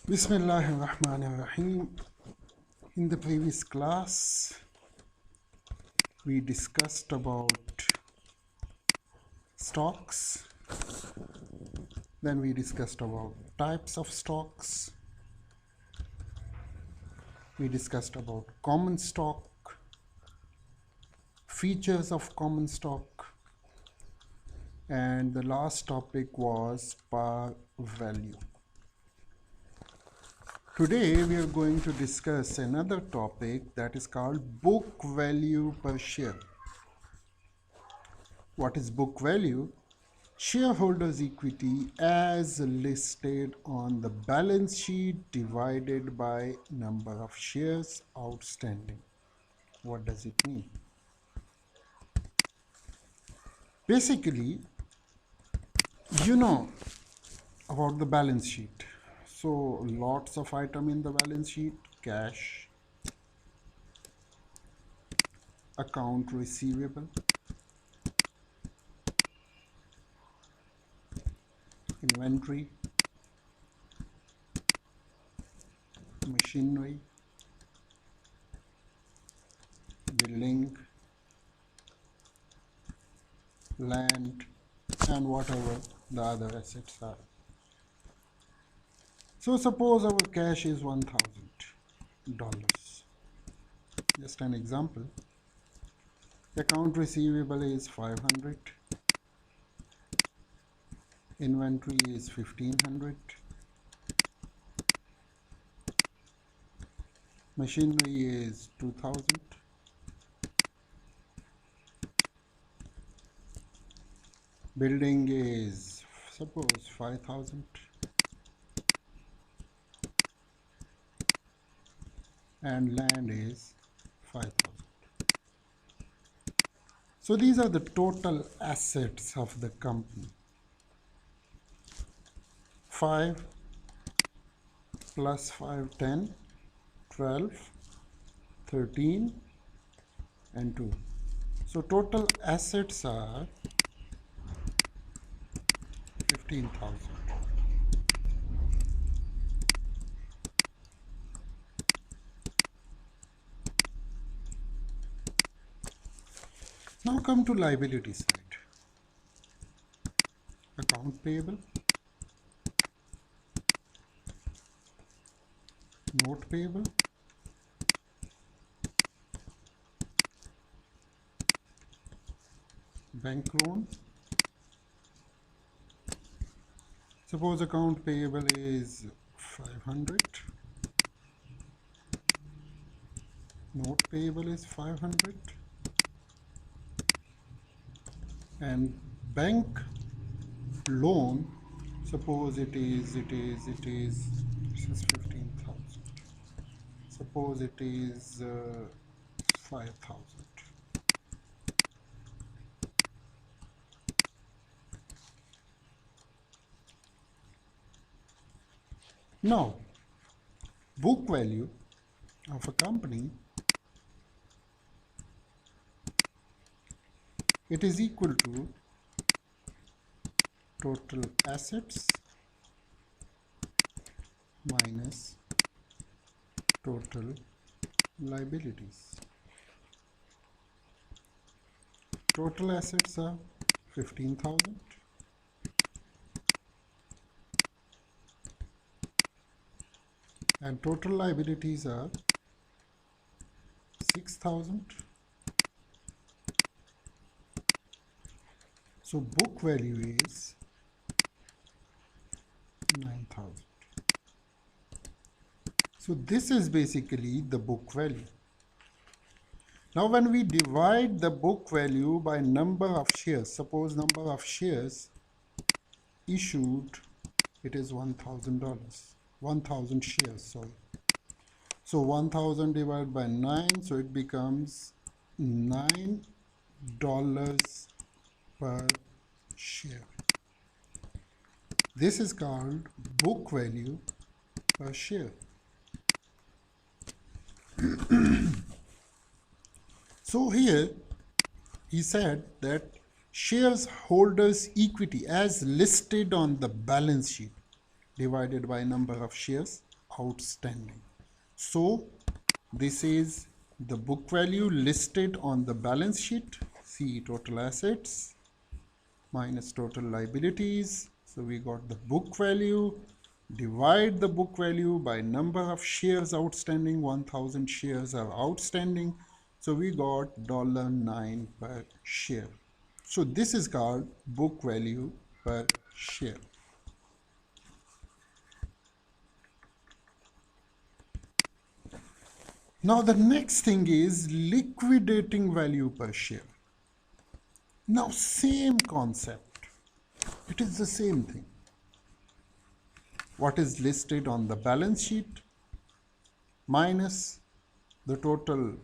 Bismillahirrahmanirrahim. In the previous class, we discussed about stocks. Then we discussed about types of stocks. We discussed about common stock, features of common stock, and the last topic was par value. Today we are going to discuss another topic that is called book value per share. What is book value? Shareholders' equity as listed on the balance sheet divided by number of shares outstanding. What does it mean? Basically, you know about the balance sheet. So lots of item in the balance sheet: cash, account receivable, inventory, machinery, building, land, and whatever the other assets are. So suppose our cash is $1,000. Just an example. Account receivable is 500. Inventory is 1500. Machinery is 2000. Building is suppose 5000. And land is 5000. So these are the total assets of the company. 5 plus 5, 10, 12, 13, and 2. So total assets are 15,000. Now come to liability side. Account payable, note payable, bank loan. Suppose account payable is 500, note payable is 500, and bank loan, suppose it is this is 15,000. Suppose it is 5,000. Now, book value of a company, it is equal to total assets minus total liabilities. Total assets are 15,000. And total liabilities are 6,000. So book value is 9,000. So this is basically the book value. Now when we divide the book value by number of shares, suppose number of shares issued, it is $1,000. 1,000 shares, sorry. So 1,000 divided by 9, so it becomes $9 per share. This is called book value per share. So here he said that shareholders' equity as listed on the balance sheet divided by number of shares outstanding. So this is the book value listed on the balance sheet. See, total assets minus total liabilities. So we got the book value. Divide the book value by number of shares outstanding. 1000 shares are outstanding. So we got $9 per share. So this is called book value per share. Now the next thing is liquidating value per share. Now same concept. It is the same thing. What is listed on the balance sheet minus the total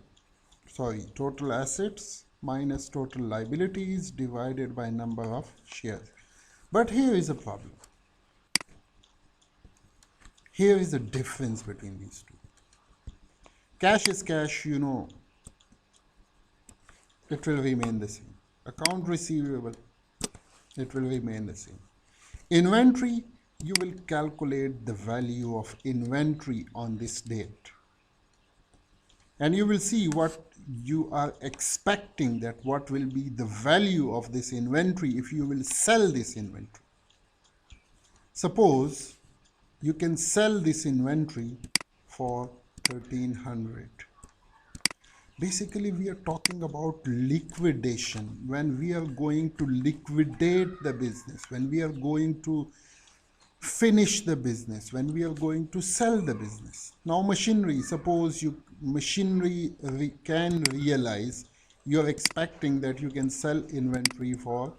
assets minus total liabilities divided by number of shares. But here is a problem. Here is a difference between these two. Cash is cash, you know, it will remain the same. Account receivable, it will remain the same. Inventory, you will calculate the value of inventory on this date. And you will see what you are expecting, that what will be the value of this inventory if you will sell this inventory. Suppose you can sell this inventory for 1300. Basically, we are talking about liquidation. When we are going to liquidate the business, when we are going to finish the business, when we are going to sell the business. Now machinery, suppose machinery can realize you're expecting that you can sell inventory for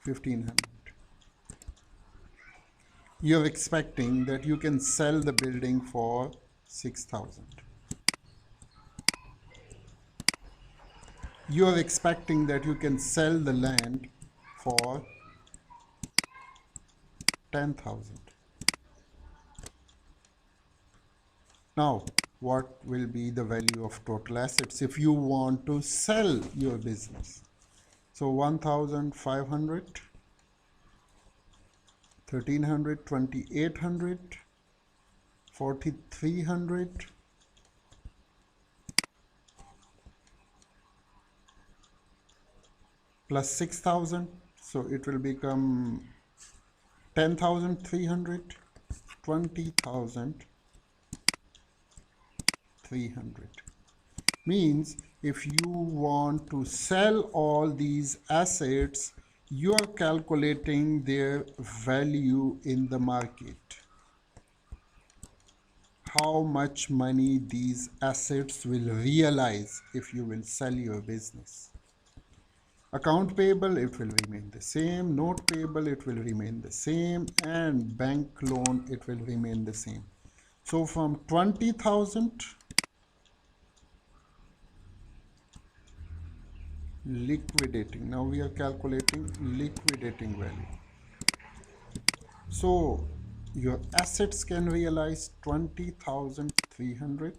1500. You're expecting that you can sell the building for 6000. You're expecting that you can sell the land for 10,000. Now, what will be the value of total assets if you want to sell your business? So 1,500, 1,300, 2,800, 4,300, plus 6,000, so it will become 10,300, 20,300. Means if you want to sell all these assets, you are calculating their value in the market. How much money these assets will realize if you will sell your business. Account payable, it will remain the same. Note payable, it will remain the same. And bank loan, it will remain the same. So from 20,000, liquidating. Now we are calculating liquidating value. So your assets can realize 20,300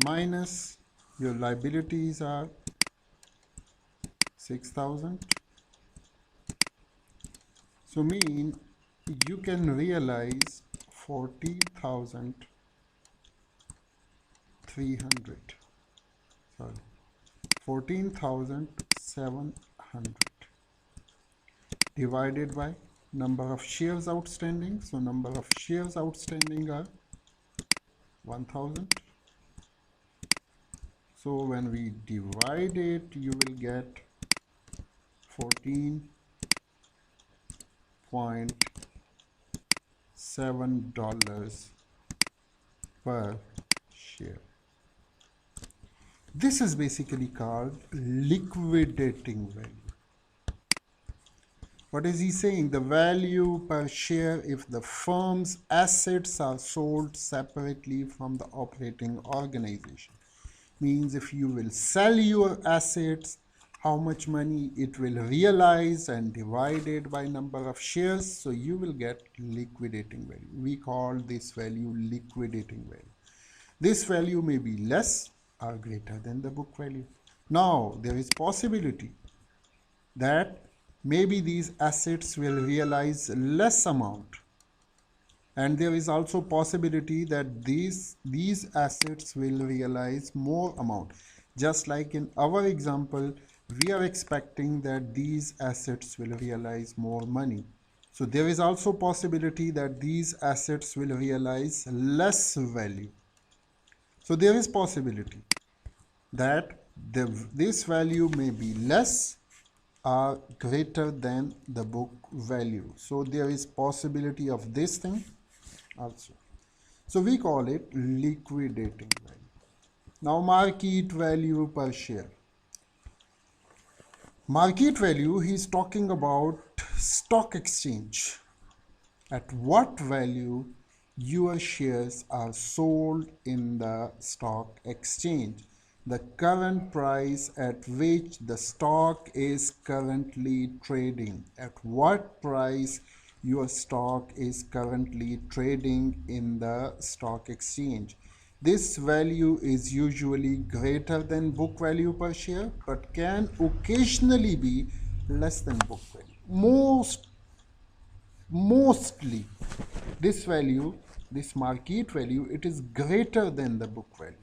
minus your liabilities are 6,000. So mean you can realize 40,300. Sorry, 14,700 divided by number of shares outstanding. So number of shares outstanding are 1,000. So when we divide it, you will get $14.7 per share. This is basically called liquidating value. What is he saying? The value per share if the firm's assets are sold separately from the operating organization. Means if you will sell your assets, how much money it will realize and divided by number of shares, so you will get liquidating value. We call this value liquidating value. This value may be less or greater than the book value. Now there is possibility that maybe these assets will realize less amount, and there is also possibility that these assets will realize more amount. Just like in our example, we are expecting that these assets will realize more money. So there is also possibility that these assets will realize less value. So there is possibility that this value may be less or greater than the book value. So there is possibility of this thing also. So we call it liquidating value. Now market value per share. Market value, he is talking about stock exchange. At what value your shares are sold in the stock exchange. The current price at which the stock is currently trading. At what price your stock is currently trading in the stock exchange. This value is usually greater than book value per share, but can occasionally be less than book value. Mostly this market value, it is greater than the book value.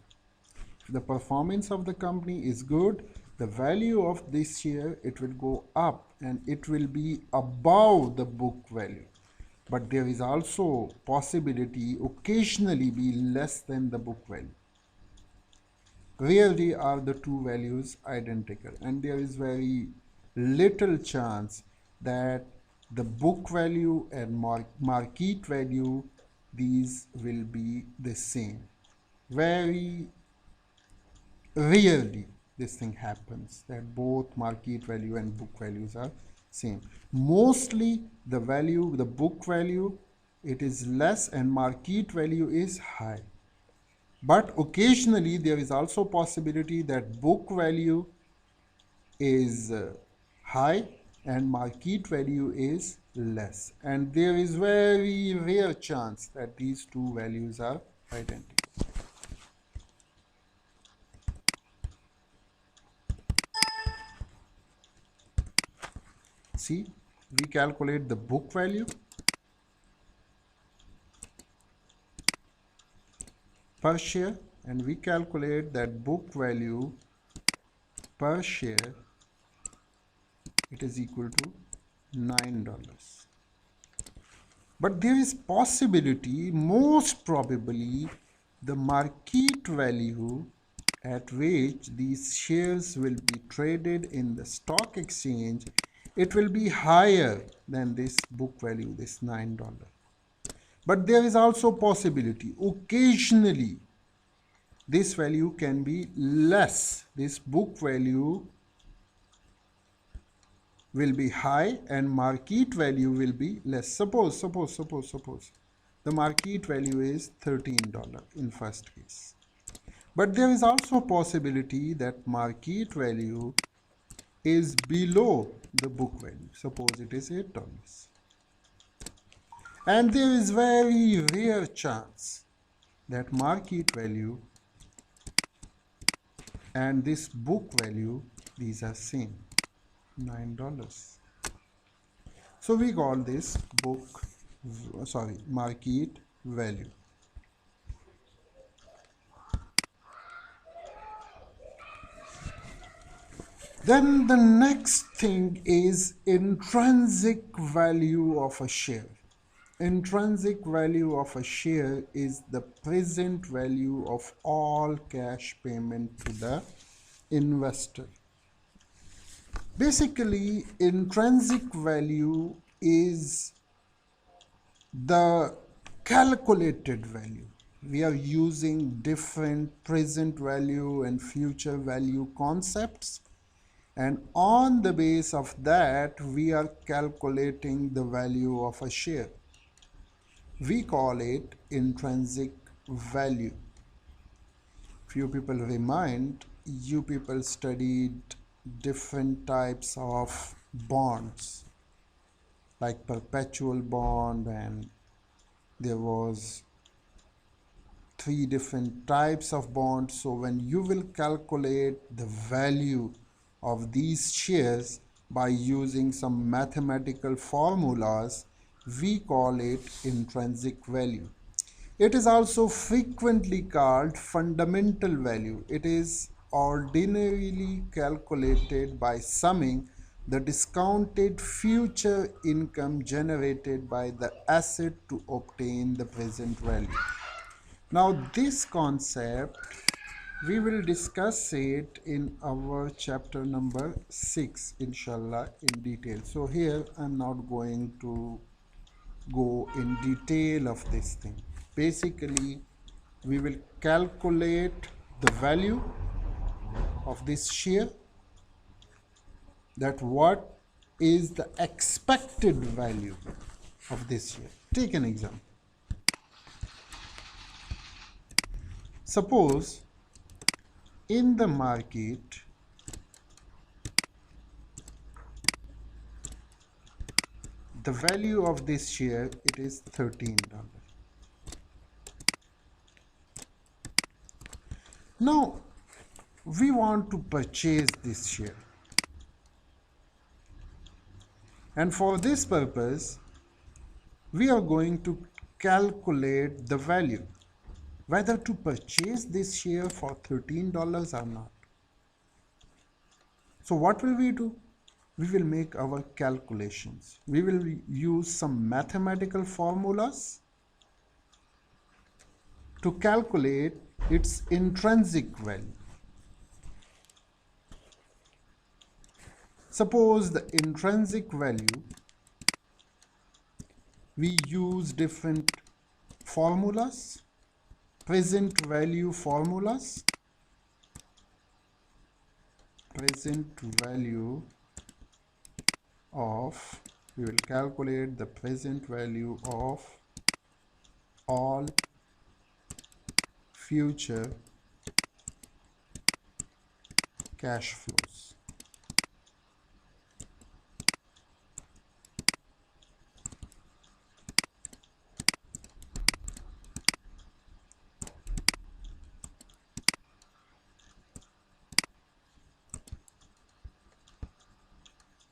If the performance of the company is good, the value of this share, it will go up and it will be above the book value. But there is also possibility occasionally be less than the book value. Rarely are the two values identical, and there is very little chance that the book value and market value, these will be the same. Very rarely this thing happens that both market value and book values are same. Mostly the book value, it is less and market value is high. But occasionally there is also possibility that book value is high and market value is less. And there is very rare chance that these two values are identical. See, we calculate the book value per share and we calculate that book value per share, it is equal to $9. But there is possibility, most probably, the market value at which these shares will be traded in the stock exchange, it will be higher than this book value, this $9. But there is also possibility, occasionally, this value can be less. This book value will be high and market value will be less. Suppose the market value is $13 in first case. But there is also possibility that market value is below the book value. Suppose it is $8. And there is very rare chance that market value and this book value, these are same, $9. So we call this market value. Then the next thing is intrinsic value of a share. Intrinsic value of a share is the present value of all cash payment to the investor. Basically, intrinsic value is the calculated value. We are using different present value and future value concepts, and on the base of that we are calculating the value of a share. We call it intrinsic value. Few people remind, you people studied different types of bonds like perpetual bond, and there was three different types of bonds. So when you will calculate the value of these shares by using some mathematical formulas, we call it intrinsic value. It is also frequently called fundamental value. It is ordinarily calculated by summing the discounted future income generated by the asset to obtain the present value. Now, this concept we will discuss it in our chapter number 6, inshallah, in detail. So, here I'm not going to go in detail of this thing. Basically, we will calculate the value of this share, that what is the expected value of this share. Take an example. Suppose in the market the value of this share, it is $13. Now we want to purchase this share, and for this purpose we are going to calculate the value, whether to purchase this share for $13 or not. So what will we do? We will make our calculations. We will use some mathematical formulas to calculate its intrinsic value. Suppose the intrinsic value, we use different formulas, present value formulas, present value of, we will calculate the present value of all future cash flows.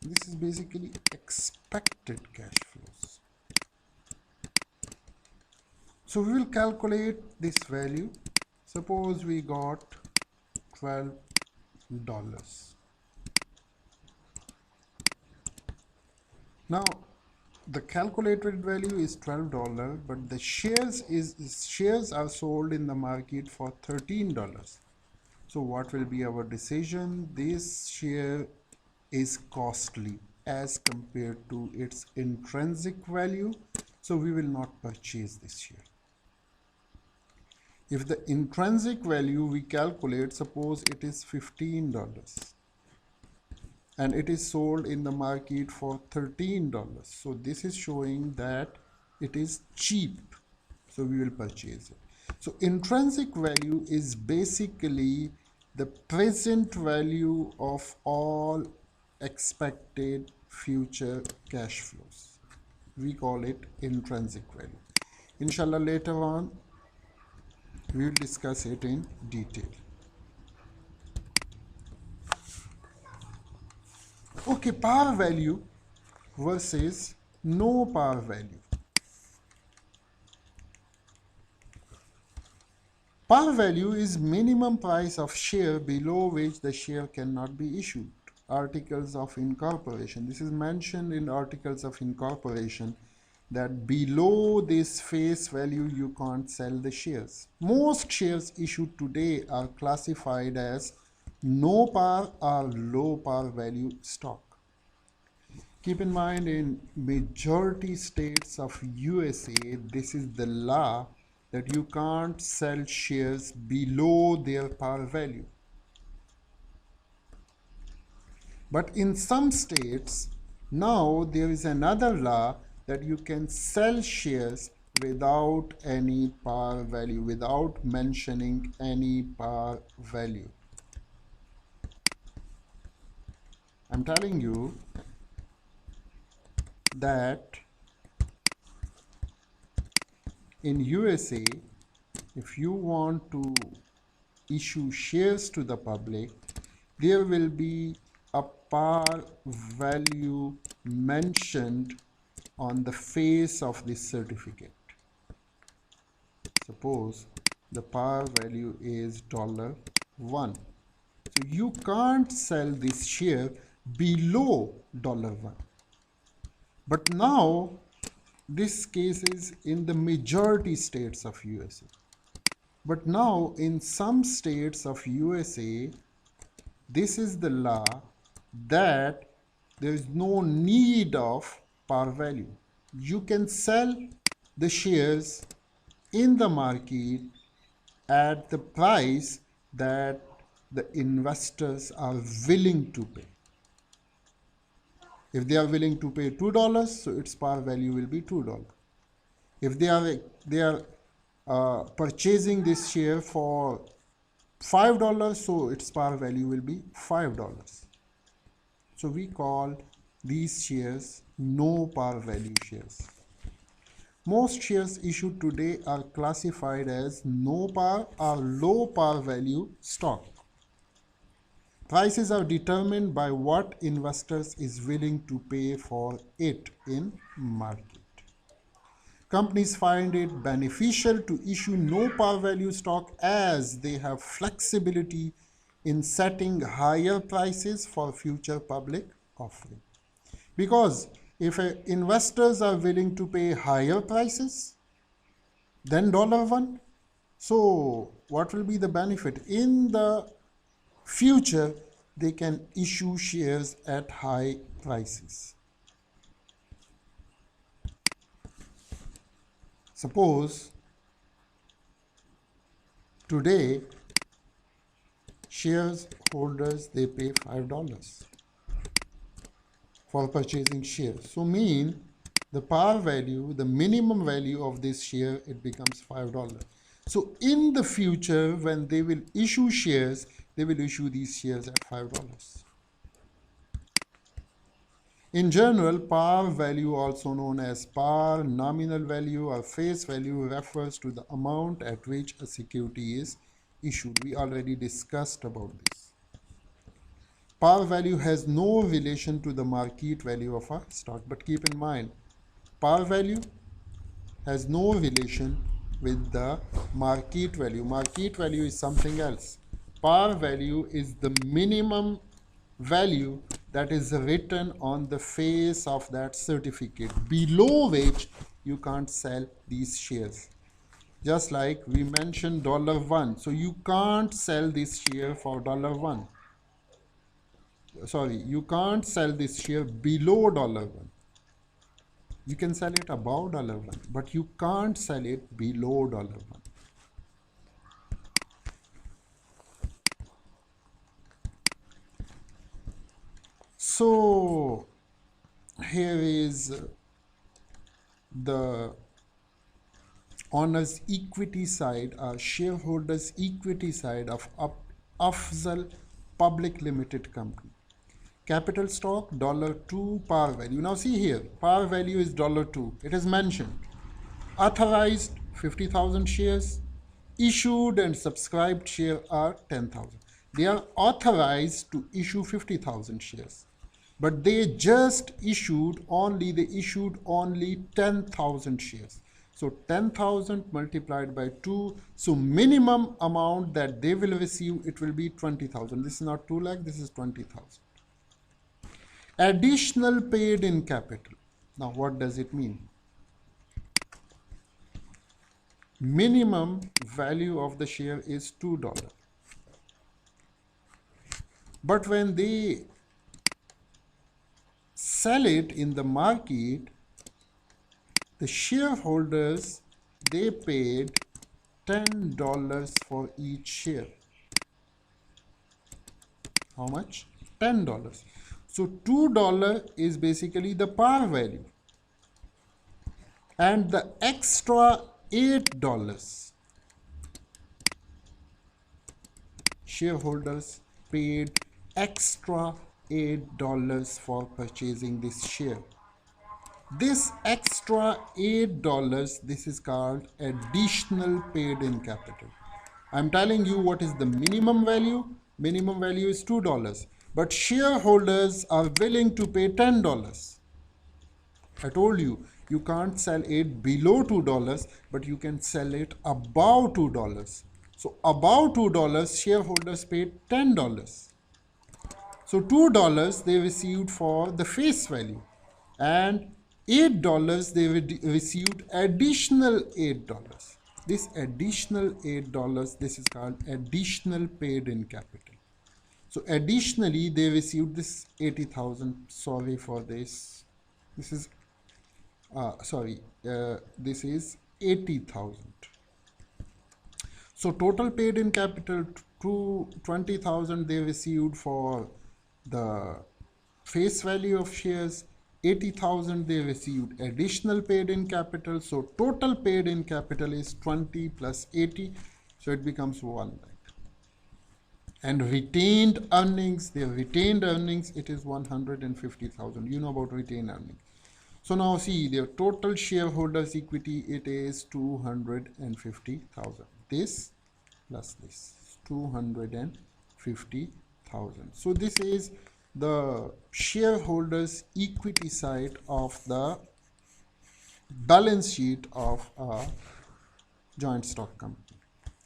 This is basically expected cash flows. So we will calculate this value. Suppose we got $12. Now the calculated value is $12, but the shares are sold in the market for $13. So what will be our decision? This share is costly as compared to its intrinsic value, so we will not purchase this share. If the intrinsic value we calculate, suppose it is $15 and it is sold in the market for $13, so this is showing that it is cheap, so we will purchase it. So intrinsic value is basically the present value of all expected future cash flows. We call it intrinsic value. Inshallah, later on we will discuss it in detail. Okay, par value versus no par value. Par value is minimum price of share below which the share cannot be issued. Articles of incorporation. This is mentioned in articles of incorporation that below this face value you can't sell the shares. Most shares issued today are classified as no par or low par value stock. Keep in mind, in majority states of USA, this is the law that you can't sell shares below their par value. But in some states, now there is another law that you can sell shares without any par value, without mentioning any par value. I'm telling you that in USA, if you want to issue shares to the public, there will be a par value mentioned on the face of this certificate. Suppose the par value is $1. So you can't sell this share below $1. But now this case is in the majority states of USA. But now in some states of USA, this is the law that there is no need of par value. You can sell the shares in the market at the price that the investors are willing to pay. If they are willing to pay $2, so its par value will be $2. If they are purchasing this share for $5, so its par value will be $5. So we call these shares no par value shares. Most shares issued today are classified as no par or low par value stock. Prices are determined by what investors is willing to pay for it in market. Companies find it beneficial to issue no par value stock as they have flexibility in setting higher prices for future public offering. Because if investors are willing to pay higher prices than $1, so what will be the benefit? In the future, they can issue shares at high prices. Suppose today shareholders they pay $5 for purchasing shares. So mean the par value, the minimum value of this share, it becomes $5. So in the future, when they will issue shares, they will issue these shares at $5. In general, par value, also known as par nominal value or face value, refers to the amount at which a security is issued. We already discussed about this. Par value has no relation to the market value of a stock, but keep in mind, par value has no relation with the market value. Market value is something else. Par value is the minimum value that is written on the face of that certificate, below which you can't sell these shares. Just like we mentioned $1, so you can't sell this share for $1. Sorry, you can't sell this share below $1. You can sell it above $1, but you can't sell it below $1. So here is the owner's equity side, shareholders equity side of Afzal Public Limited Company. Capital stock $2, par value. Now see here, par value is $2. It is mentioned. Authorized 50,000 shares. Issued and subscribed share are 10,000. They are authorized to issue 50,000 shares. But they issued only 10,000 shares. So 10,000 multiplied by 2. So minimum amount that they will receive, it will be 20,000. This is not 2 lakh, this is 20,000. Additional paid in capital. Now what does it mean? Minimum value of the share is $2. But when they sell it in the market, the shareholders, they paid $10 for each share. How much? $10. So $2 is basically the par value. And the extra $8, shareholders paid extra $8 for purchasing this share. This extra $8, this is called additional paid in capital. I'm telling you what is the minimum value. Minimum value is $2, but shareholders are willing to pay $10. I told you, you can't sell it below $2, but you can sell it above $2. So above $2, shareholders paid $10. So $2 they received for the face value, and $8 they received additional $8. This additional $8, this is called additional paid in capital. So additionally they received this 80,000. Sorry for this. This is this is 80,000. So total paid in capital to 20,000 they received for the face value of shares. 80,000 they received additional paid in capital. So total paid in capital is 20 plus 80. So it becomes 1 lakh. And retained earnings, their retained earnings, it is 150,000. You know about retained earnings. So now see their total shareholders equity, it is 250,000. This plus this, 250,000. So this is the shareholders equity side of the balance sheet of a joint stock company.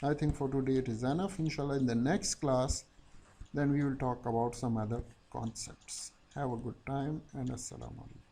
I think for today it is enough. Inshallah, in the next class, then we will talk about some other concepts. Have a good time and Assalamu alaikum.